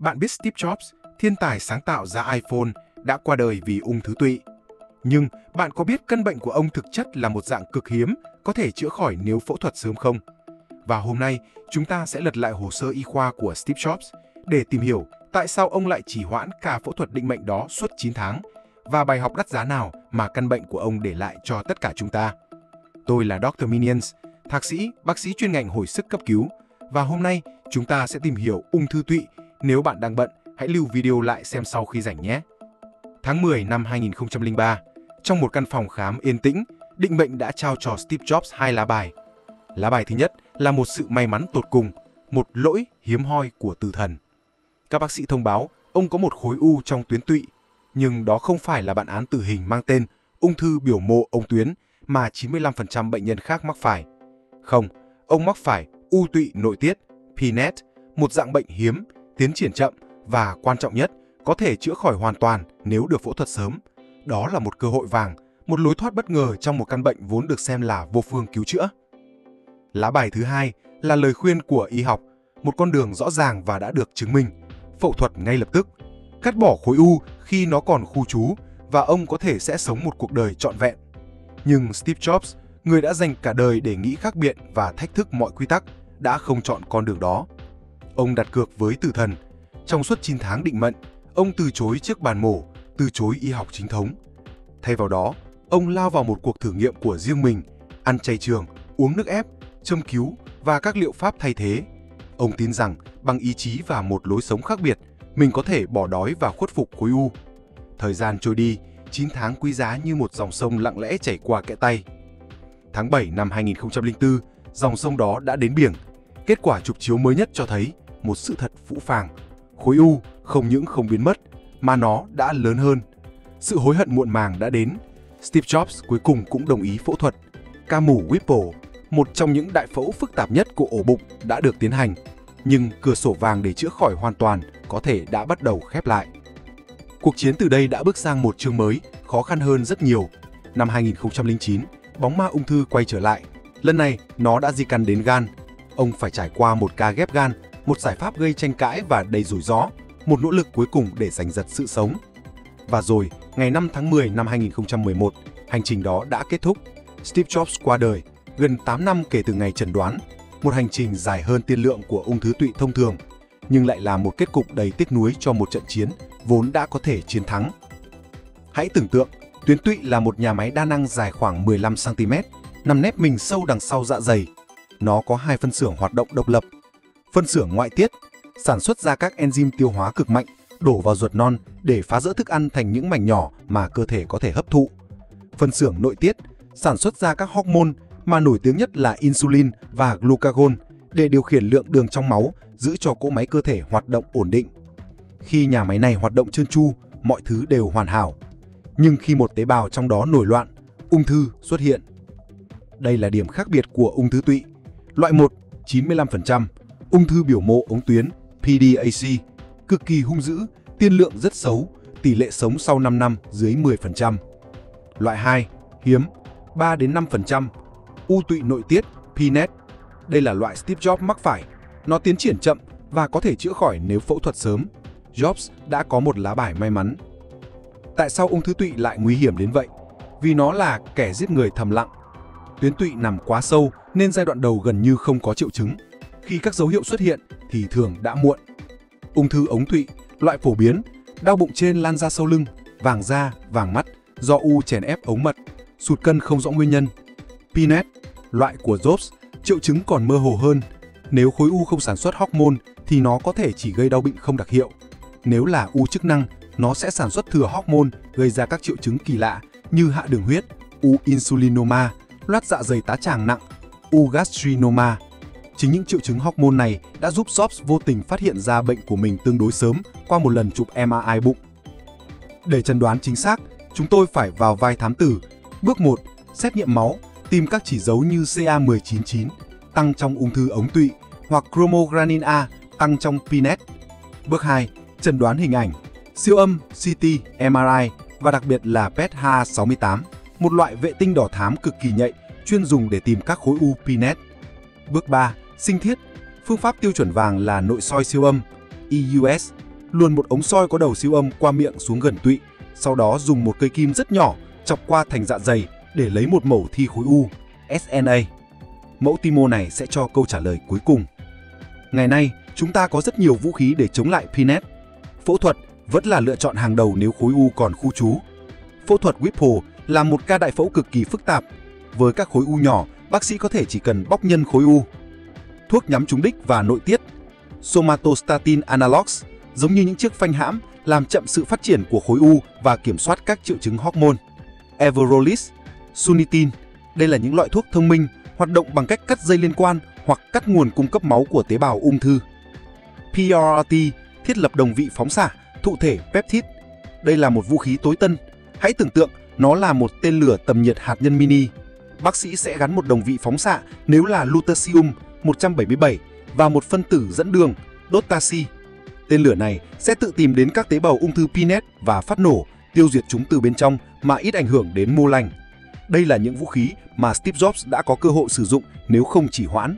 Bạn biết Steve Jobs, thiên tài sáng tạo ra iPhone, đã qua đời vì ung thư tụy. Nhưng bạn có biết căn bệnh của ông thực chất là một dạng cực hiếm, có thể chữa khỏi nếu phẫu thuật sớm không? Và hôm nay, chúng ta sẽ lật lại hồ sơ y khoa của Steve Jobs để tìm hiểu tại sao ông lại trì hoãn cả phẫu thuật định mệnh đó suốt 9 tháng và bài học đắt giá nào mà căn bệnh của ông để lại cho tất cả chúng ta. Tôi là Dr. Minions, thạc sĩ, bác sĩ chuyên ngành hồi sức cấp cứu, và hôm nay chúng ta sẽ tìm hiểu ung thư tụy. Nếu bạn đang bận, hãy lưu video lại xem sau khi rảnh nhé. Tháng 10 năm 2003, trong một căn phòng khám yên tĩnh, định mệnh đã trao cho Steve Jobs 2 lá bài. Lá bài thứ nhất là một sự may mắn tột cùng, một lỗi hiếm hoi của tử thần. Các bác sĩ thông báo ông có một khối u trong tuyến tụy, nhưng đó không phải là bản án tử hình mang tên ung thư biểu mô ống tuyến mà 95% bệnh nhân khác mắc phải. Không, ông mắc phải u tụy nội tiết, PNET, một dạng bệnh hiếm, tiến triển chậm và quan trọng nhất, có thể chữa khỏi hoàn toàn nếu được phẫu thuật sớm. Đó là một cơ hội vàng, một lối thoát bất ngờ trong một căn bệnh vốn được xem là vô phương cứu chữa. Lá bài thứ hai là lời khuyên của y học, một con đường rõ ràng và đã được chứng minh. Phẫu thuật ngay lập tức, cắt bỏ khối u khi nó còn khu trú và ông có thể sẽ sống một cuộc đời trọn vẹn. Nhưng Steve Jobs, người đã dành cả đời để nghĩ khác biệt và thách thức mọi quy tắc, đã không chọn con đường đó. Ông đặt cược với tử thần. Trong suốt 9 tháng định mệnh, ông từ chối chiếc bàn mổ, từ chối y học chính thống. Thay vào đó, ông lao vào một cuộc thử nghiệm của riêng mình, ăn chay trường, uống nước ép, châm cứu và các liệu pháp thay thế. Ông tin rằng bằng ý chí và một lối sống khác biệt, mình có thể bỏ đói và khuất phục khối u. Thời gian trôi đi, 9 tháng quý giá như một dòng sông lặng lẽ chảy qua kẽ tay. Tháng 7 năm 2004, dòng sông đó đã đến biển. Kết quả chụp chiếu mới nhất cho thấy một sự thật phũ phàng. Khối u không những không biến mất, mà nó đã lớn hơn. Sự hối hận muộn màng đã đến. Steve Jobs cuối cùng cũng đồng ý phẫu thuật. Ca mổ Whipple, một trong những đại phẫu phức tạp nhất của ổ bụng, đã được tiến hành. Nhưng cửa sổ vàng để chữa khỏi hoàn toàn có thể đã bắt đầu khép lại. Cuộc chiến từ đây đã bước sang một chương mới, khó khăn hơn rất nhiều. Năm 2009, bóng ma ung thư quay trở lại. Lần này, nó đã di căn đến gan. Ông phải trải qua một ca ghép gan, một giải pháp gây tranh cãi và đầy rủi ro, một nỗ lực cuối cùng để giành giật sự sống. Và rồi, ngày 5 tháng 10 năm 2011, hành trình đó đã kết thúc. Steve Jobs qua đời, gần 8 năm kể từ ngày chẩn đoán. Một hành trình dài hơn tiên lượng của ung thư tụy thông thường, nhưng lại là một kết cục đầy tiếc nuối cho một trận chiến vốn đã có thể chiến thắng. Hãy tưởng tượng, tuyến tụy là một nhà máy đa năng dài khoảng 15 cm, nằm nép mình sâu đằng sau dạ dày. Nó có 2 phân xưởng hoạt động độc lập. Phân xưởng ngoại tiết sản xuất ra các enzyme tiêu hóa cực mạnh, đổ vào ruột non để phá rỡ thức ăn thành những mảnh nhỏ mà cơ thể có thể hấp thụ. Phân xưởng nội tiết sản xuất ra các hormone mà nổi tiếng nhất là insulin và glucagon để điều khiển lượng đường trong máu, giữ cho cỗ máy cơ thể hoạt động ổn định. Khi nhà máy này hoạt động trơn tru, mọi thứ đều hoàn hảo. Nhưng khi một tế bào trong đó nổi loạn, ung thư xuất hiện. Đây là điểm khác biệt của ung thư tụy. Loại 1, 95%, ung thư biểu mô ống tuyến, PDAC, cực kỳ hung dữ, tiên lượng rất xấu, tỷ lệ sống sau 5 năm dưới 10%. Loại 2, hiếm, 3 đến 5%, u tụy nội tiết, PNET. Đây là loại Steve Jobs mắc phải. Nó tiến triển chậm và có thể chữa khỏi nếu phẫu thuật sớm. Jobs đã có một lá bài may mắn. Tại sao ung thư tụy lại nguy hiểm đến vậy? Vì nó là kẻ giết người thầm lặng. Tuyến tụy nằm quá sâu nên giai đoạn đầu gần như không có triệu chứng. Khi các dấu hiệu xuất hiện thì thường đã muộn. Ung thư ống tụy, loại phổ biến, đau bụng trên lan ra sau lưng, vàng da, vàng mắt do u chèn ép ống mật, sụt cân không rõ nguyên nhân. PNET, loại của Jobs, triệu chứng còn mơ hồ hơn. Nếu khối u không sản xuất hormone thì nó có thể chỉ gây đau bụng không đặc hiệu. Nếu là u chức năng, nó sẽ sản xuất thừa hormone gây ra các triệu chứng kỳ lạ như hạ đường huyết, u insulinoma, loét dạ dày tá tràng nặng, u gastrinoma. Chính những triệu chứng hormone này đã giúp Jobs vô tình phát hiện ra bệnh của mình tương đối sớm qua một lần chụp MRI bụng. Để chẩn đoán chính xác, chúng tôi phải vào vai thám tử. Bước 1, xét nghiệm máu, tìm các chỉ dấu như CA199 tăng trong ung thư ống tụy hoặc chromogranin A tăng trong PNET. Bước 2, chẩn đoán hình ảnh, siêu âm, CT, MRI và đặc biệt là PET-H68, một loại vệ tinh đỏ thám cực kỳ nhạy chuyên dùng để tìm các khối u PNET. Bước 3, sinh thiết. Phương pháp tiêu chuẩn vàng là nội soi siêu âm, EUS, luồn một ống soi có đầu siêu âm qua miệng xuống gần tụy, sau đó dùng một cây kim rất nhỏ chọc qua thành dạ dày để lấy một mẫu thi khối u, SNA. Mẫu ti mô này sẽ cho câu trả lời cuối cùng. Ngày nay, chúng ta có rất nhiều vũ khí để chống lại PNET. Phẫu thuật vẫn là lựa chọn hàng đầu nếu khối u còn khu trú. Phẫu thuật Whipple là một ca đại phẫu cực kỳ phức tạp. Với các khối u nhỏ, bác sĩ có thể chỉ cần bóc nhân khối u. Thuốc nhắm trúng đích và nội tiết. Somatostatin analogs, giống như những chiếc phanh hãm, làm chậm sự phát triển của khối u và kiểm soát các triệu chứng hormone. Everolimus, Sunitin, đây là những loại thuốc thông minh, hoạt động bằng cách cắt dây liên quan hoặc cắt nguồn cung cấp máu của tế bào ung thư. PRRT, thiết lập đồng vị phóng xạ, thụ thể peptide. Đây là một vũ khí tối tân. Hãy tưởng tượng nó là một tên lửa tầm nhiệt hạt nhân mini. Bác sĩ sẽ gắn một đồng vị phóng xạ nếu là lutetium 177 và một phân tử dẫn đường, DOTATAC. Tên lửa này sẽ tự tìm đến các tế bào ung thư PNET và phát nổ, tiêu diệt chúng từ bên trong mà ít ảnh hưởng đến mô lành. Đây là những vũ khí mà Steve Jobs đã có cơ hội sử dụng nếu không trì hoãn.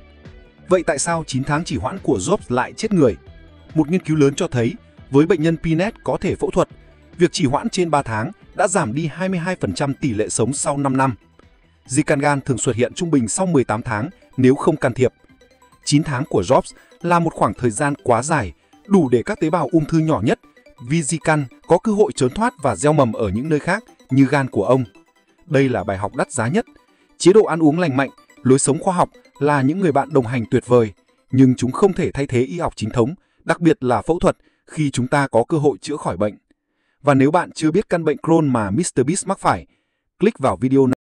Vậy tại sao 9 tháng trì hoãn của Jobs lại chết người? Một nghiên cứu lớn cho thấy, với bệnh nhân PNET có thể phẫu thuật, việc trì hoãn trên 3 tháng đã giảm đi 22% tỷ lệ sống sau 5 năm. Di căn gan thường xuất hiện trung bình sau 18 tháng nếu không can thiệp. 9 tháng của Jobs là một khoảng thời gian quá dài, đủ để các tế bào ung thư nhỏ nhất, vi di căn, có cơ hội trốn thoát và gieo mầm ở những nơi khác như gan của ông. Đây là bài học đắt giá nhất. Chế độ ăn uống lành mạnh, lối sống khoa học là những người bạn đồng hành tuyệt vời, nhưng chúng không thể thay thế y học chính thống, đặc biệt là phẫu thuật khi chúng ta có cơ hội chữa khỏi bệnh. Và nếu bạn chưa biết căn bệnh Crohn mà Mr. Beast mắc phải, click vào video này.